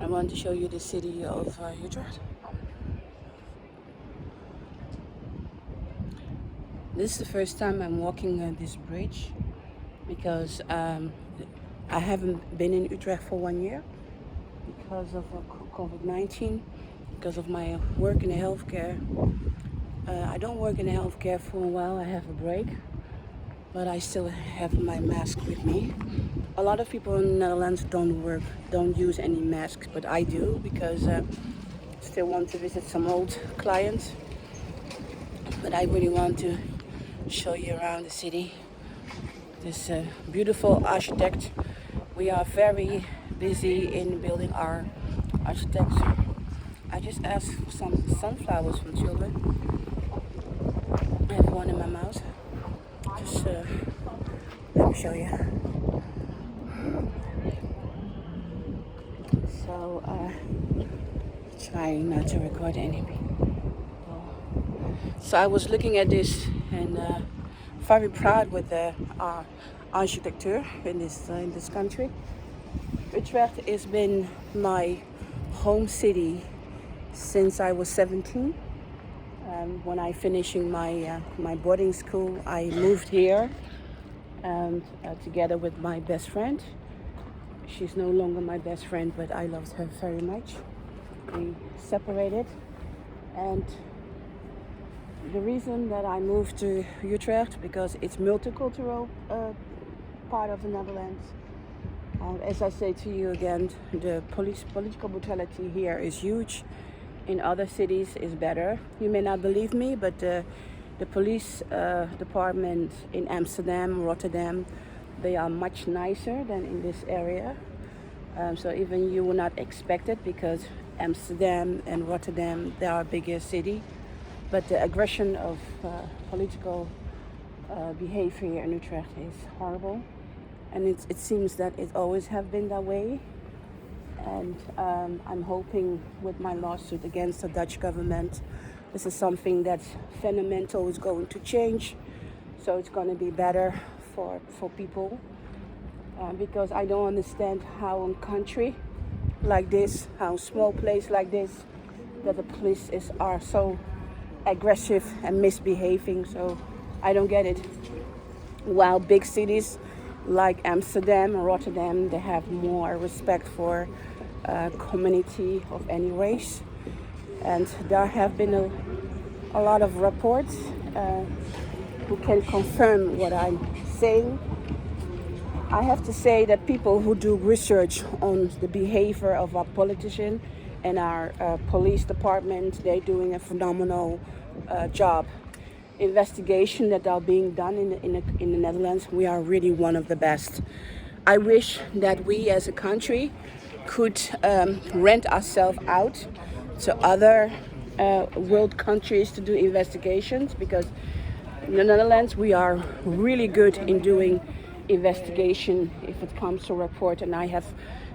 I want to show you the city of Utrecht. This is the first time I'm walking this bridge because I haven't been in Utrecht for 1 year because of COVID-19, because of my work in the healthcare. I don't work in the healthcare for a while. I have a break, but I still have my mask with me. A lot of people in the Netherlands don't use any masks, but I do because I still want to visit some old clients. But I really want to show you around the city. This beautiful architect. We are very busy in building our architecture. I just asked for some sunflowers from children. I have one in my mouth. Just let me show you. So trying not to record anything. So I was looking at this and very proud with the architecture in this country. Utrecht has been my home city since I was 17. When I finishing my boarding school, I moved here and together with my best friend. She's no longer my best friend, but I loved her very much. We separated, and the reason that I moved to Utrecht because it's multicultural part of the Netherlands. As I say to you again, the political brutality here is huge. In other cities is better. You may not believe me, but the police department in Amsterdam, Rotterdam, they are much nicer than in this area. So even you will not expect it because Amsterdam and Rotterdam, they are a bigger city. But the aggression of political behavior here in Utrecht is horrible. And it seems that it always have been that way. And I'm hoping with my lawsuit against the Dutch government, this is something that's fundamental is going to change. So it's going to be better for people. Because I don't understand how a country like this, how a small place like this, that the police are so aggressive and misbehaving. So I don't get it. While big cities like Amsterdam or Rotterdam, they have more respect for community of any race. And there have been a lot of reports who can confirm what I'm saying. I have to say that people who do research on the behavior of our politicians and our police department, they're doing a phenomenal job. Investigation that are being done in the Netherlands, we are really one of the best. I wish that we as a country could rent ourselves out to other world countries to do investigations, because in the Netherlands we are really good in doing investigation if it comes to report, and I have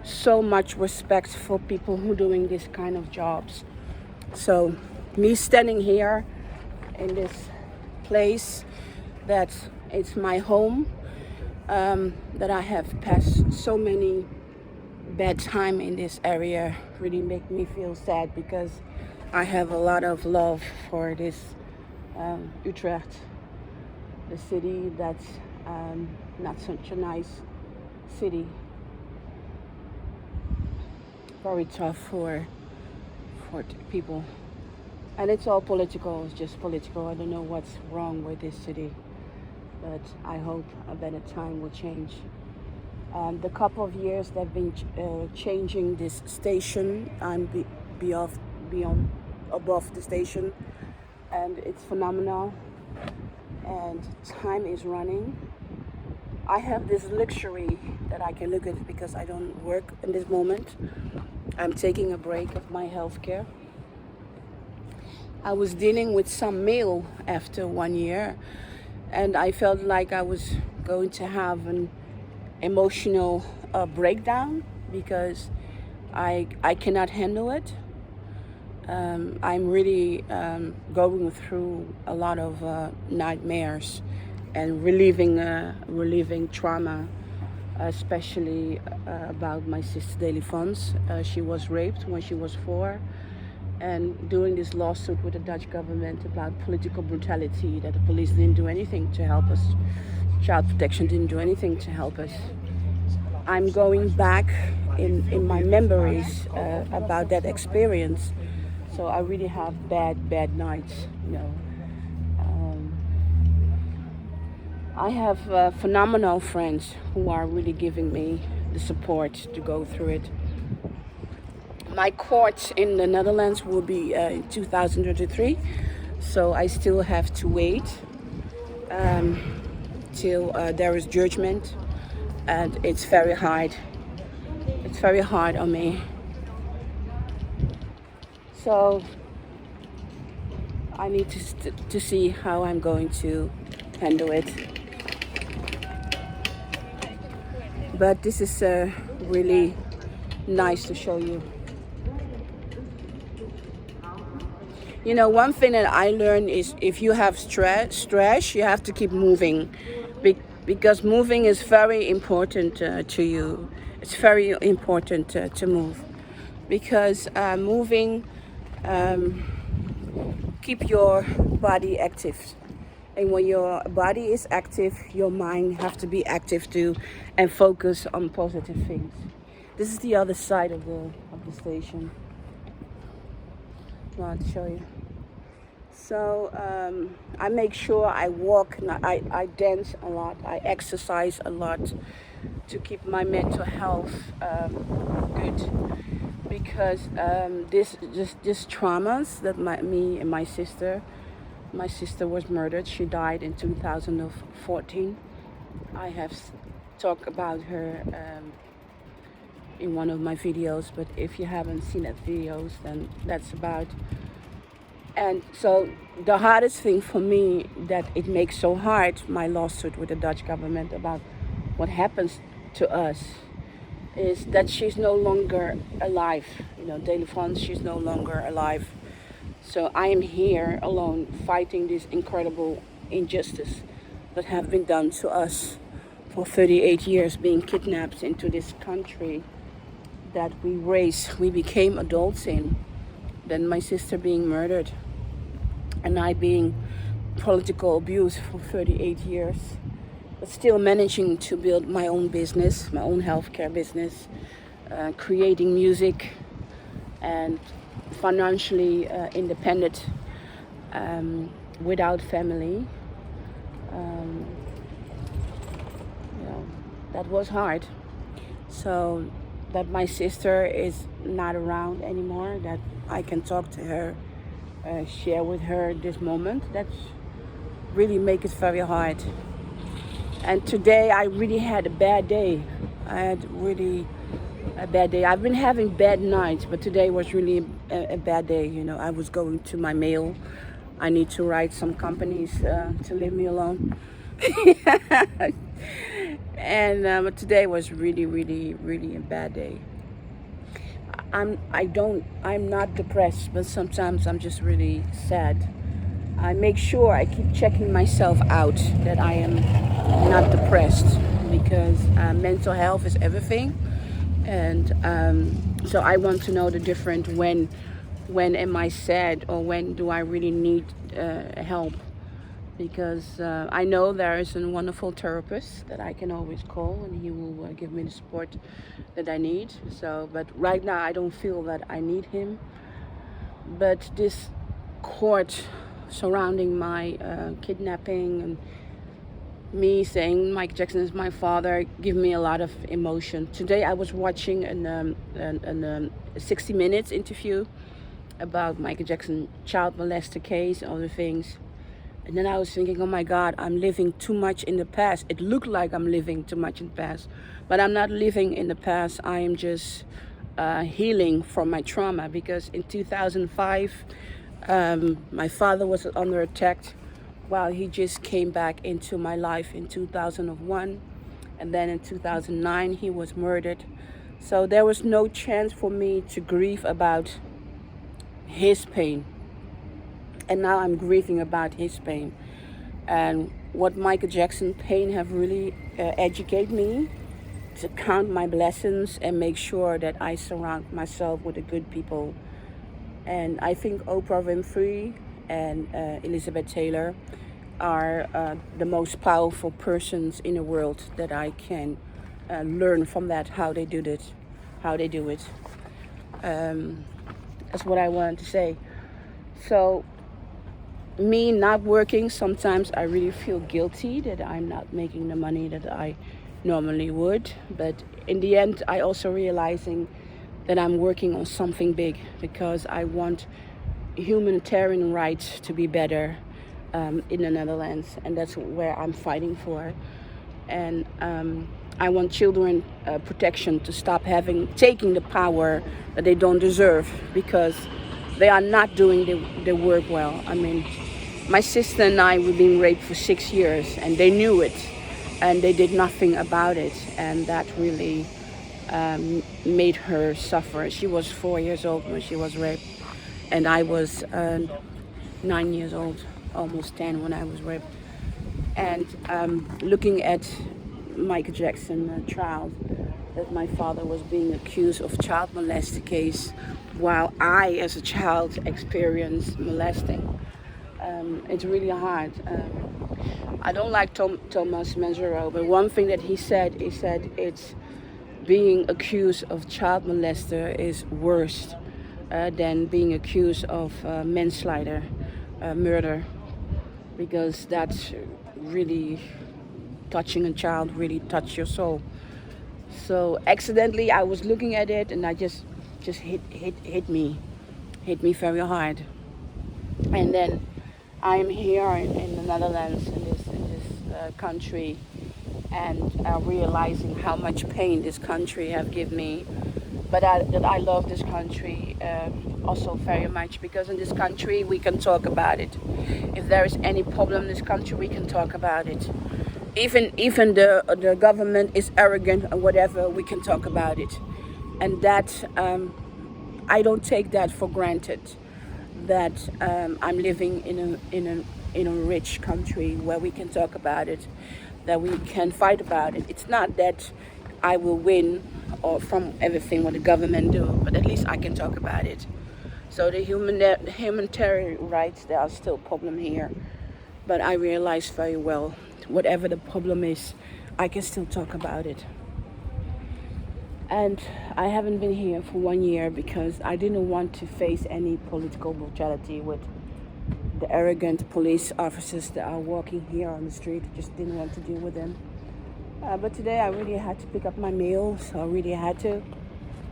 so much respect for people who are doing this kind of jobs. So me standing here in this place that it's my home, that I have passed so many bad time in this area, really make me feel sad, because I have a lot of love for this Utrecht, the city that's not such a nice city. Very tough for people. And it's all political, it's just political. I don't know what's wrong with this city, but I hope a better time will change. The couple of years they've been changing this station, I'm beyond above the station, and it's phenomenal, and time is running. I have this luxury that I can look at it because I don't work in this moment. I'm taking a break of my healthcare. I was dealing with some mail after 1 year, and I felt like I was going to have an emotional breakdown because I cannot handle it. I'm really going through a lot of nightmares and relieving trauma especially about my sister Delifons. She was raped when she was 4, and doing this lawsuit with the Dutch government about political brutality, that the police didn't do anything to help us, child protection didn't do anything to help us. I'm going back in my memories about that experience, so I really have bad nights, you know. I have phenomenal friends who are really giving me the support to go through it. My court in the Netherlands will be in 2023, so I still have to wait till there is judgment, and it's very hard. It's very hard on me. So I need to see how I'm going to handle it. But this is really nice to show you. You know, one thing that I learned is if you have stress, you have to keep moving, because moving is very important to you. It's very important to move, because moving keep your body active. And when your body is active, your mind have to be active too, and focus on positive things. This is the other side of the station. I want to show you. So I make sure I walk, I dance a lot, I exercise a lot to keep my mental health good. Because this traumas that me and my sister was murdered. She died in 2014. I have talked about her in one of my videos, but if you haven't seen that videos, then that's about. And so the hardest thing for me, that it makes so hard, my lawsuit with the Dutch government about what happens to us, is that she's no longer alive. You know, Delifons, she's no longer alive. So I am here alone fighting this incredible injustice that have been done to us for 38 years, being kidnapped into this country that we became adults in. Then my sister being murdered, and I being political abused for 38 years, but still managing to build my own business, my own healthcare business, creating music, and financially independent, without family. That was hard. So that my sister is not around anymore, that I can talk to her, share with her this moment, that's really make it very hard. And today I really had a bad day. I had really a bad day. I've been having bad nights, but today was really a bad day. You know, I was going to my mail. I need to write some companies to leave me alone. And today was really a bad day. I'm not depressed, but sometimes I'm just really sad. I make sure I keep checking myself out that I am not depressed, because mental health is everything. And so I want to know the difference, when am I sad, or when do I really need help. Because I know there is a wonderful therapist that I can always call, and he will give me the support that I need. So, but right now I don't feel that I need him. But this court surrounding my kidnapping, and me saying Michael Jackson is my father, give me a lot of emotion. Today I was watching a 60 Minutes interview about Michael Jackson child molester case and other things. And then I was thinking, oh my God, I'm living too much in the past. It looked like I'm living too much in the past, but I'm not living in the past. I am just healing from my trauma, because in 2005, my father was under attack while he just came back into my life in 2001. And then in 2009, he was murdered. So there was no chance for me to grieve about his pain. And now I'm grieving about his pain. And what Michael Jackson pain have really educated me to count my blessings and make sure that I surround myself with the good people. And I think Oprah Winfrey and Elizabeth Taylor are the most powerful persons in the world that I can learn from that, how they do it. That's what I wanted to say. So me not working, sometimes I really feel guilty that I'm not making the money that I normally would. But in the end, I also realizing that I'm working on something big, because I want humanitarian rights to be better in the Netherlands, and that's where I'm fighting for. And I want children protection to stop taking the power that they don't deserve, because they are not doing the work well. I mean, my sister and I were being raped for 6 years, and they knew it, and they did nothing about it, and that really made her suffer. She was 4 years old when she was raped, and I was 9 years old, almost 10 when I was raped. And looking at Michael Jackson trial, that my father was being accused of child molesting case, while I, as a child, experienced molesting. It's really hard. I don't like Thomas Manzaro, but one thing that he said it's being accused of child molester is worse than being accused of manslaughter, murder, because that's really touching a child, really touch your soul. So accidentally I was looking at it, and I just hit me very hard. And then I am here in the Netherlands, in this country, and realizing how much pain this country have given me. But that I love this country also very much, because in this country we can talk about it. If there is any problem in this country, we can talk about it. Even the government is arrogant or whatever, we can talk about it. And that I don't take that for granted. That I'm living in a rich country where we can talk about it, that we can fight about it. It's not that I will win or from everything what the government do, but at least I can talk about it. So the humanitarian rights, there are still a problem here, but I realize very well, whatever the problem is, I can still talk about it. And I haven't been here for 1 year because I didn't want to face any political brutality with the arrogant police officers that are walking here on the street. I just didn't want to deal with them. But today I really had to pick up my mail, so I really had to.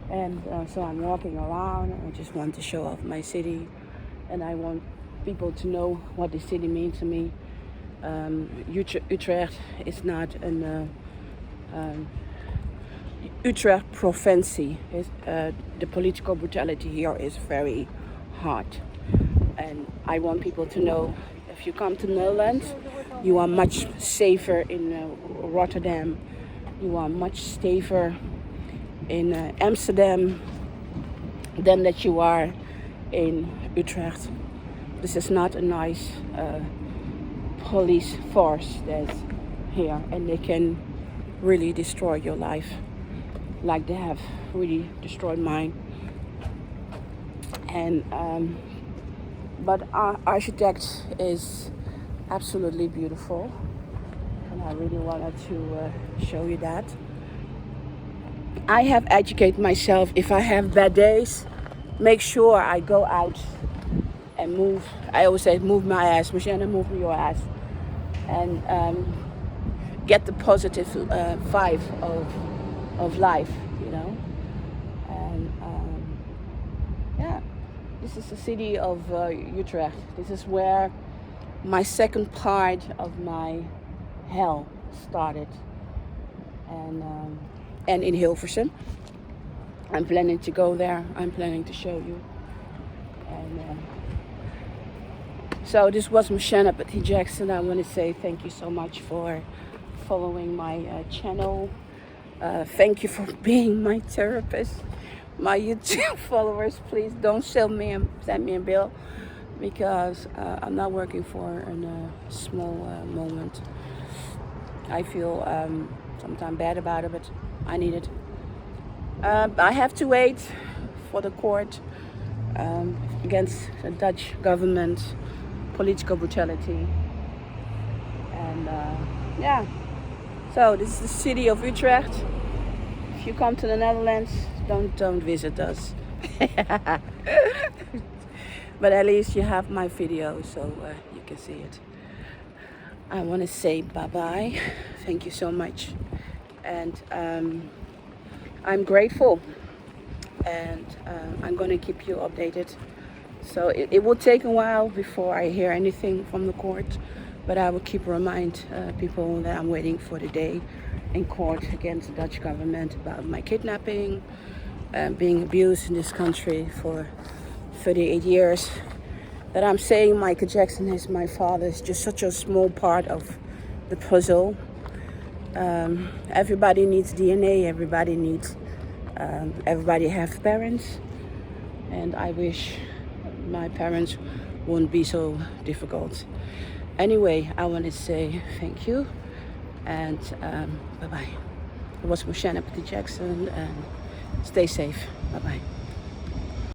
And so I'm walking around, and I just want to show off my city. And I want people to know what the city means to me. Utrecht is not an... Utrecht province. The political brutality here is very hard. And I want people to know, if you come to the Netherlands, you are much safer in Rotterdam. You are much safer in Amsterdam than that you are in Utrecht. This is not a nice police force that's here, and they can really destroy your life, like they have really destroyed mine. And but our architect is absolutely beautiful, and I really wanted to show you that. I have educated myself, if I have bad days, make sure I go out and move. I always say, move my ass, Mocienne, move your ass, and get the positive vibe of life, you know. And yeah, this is the city of Utrecht. This is where my second part of my hell started. And in Hilversum, I'm planning to go there. I'm planning to show you. And so this was Mocienne Petit Jackson. I want to say thank you so much for following my channel. Thank you for being my therapist. My YouTube followers, please don't send me a bill, because I'm not working for a small moment. I feel sometimes bad about it, but I need it. I have to wait for the court against the Dutch government, political brutality, and yeah. So this is the city of Utrecht. If you come to the Netherlands, don't visit us. But at least you have my video, so you can see it. I want to say bye-bye. Thank you so much. And I'm grateful. And I'm going to keep you updated. So it will take a while before I hear anything from the court. But I will keep remind people that I'm waiting for the day in court against the Dutch government about my kidnapping, being abused in this country for 38 years. That I'm saying Michael Jackson is my father is just such a small part of the puzzle. Everybody needs DNA, everybody have parents, and I wish my parents wouldn't be so difficult. Anyway, I want to say thank you and bye-bye. It was Mocienne Petit Jackson, and stay safe. Bye-bye.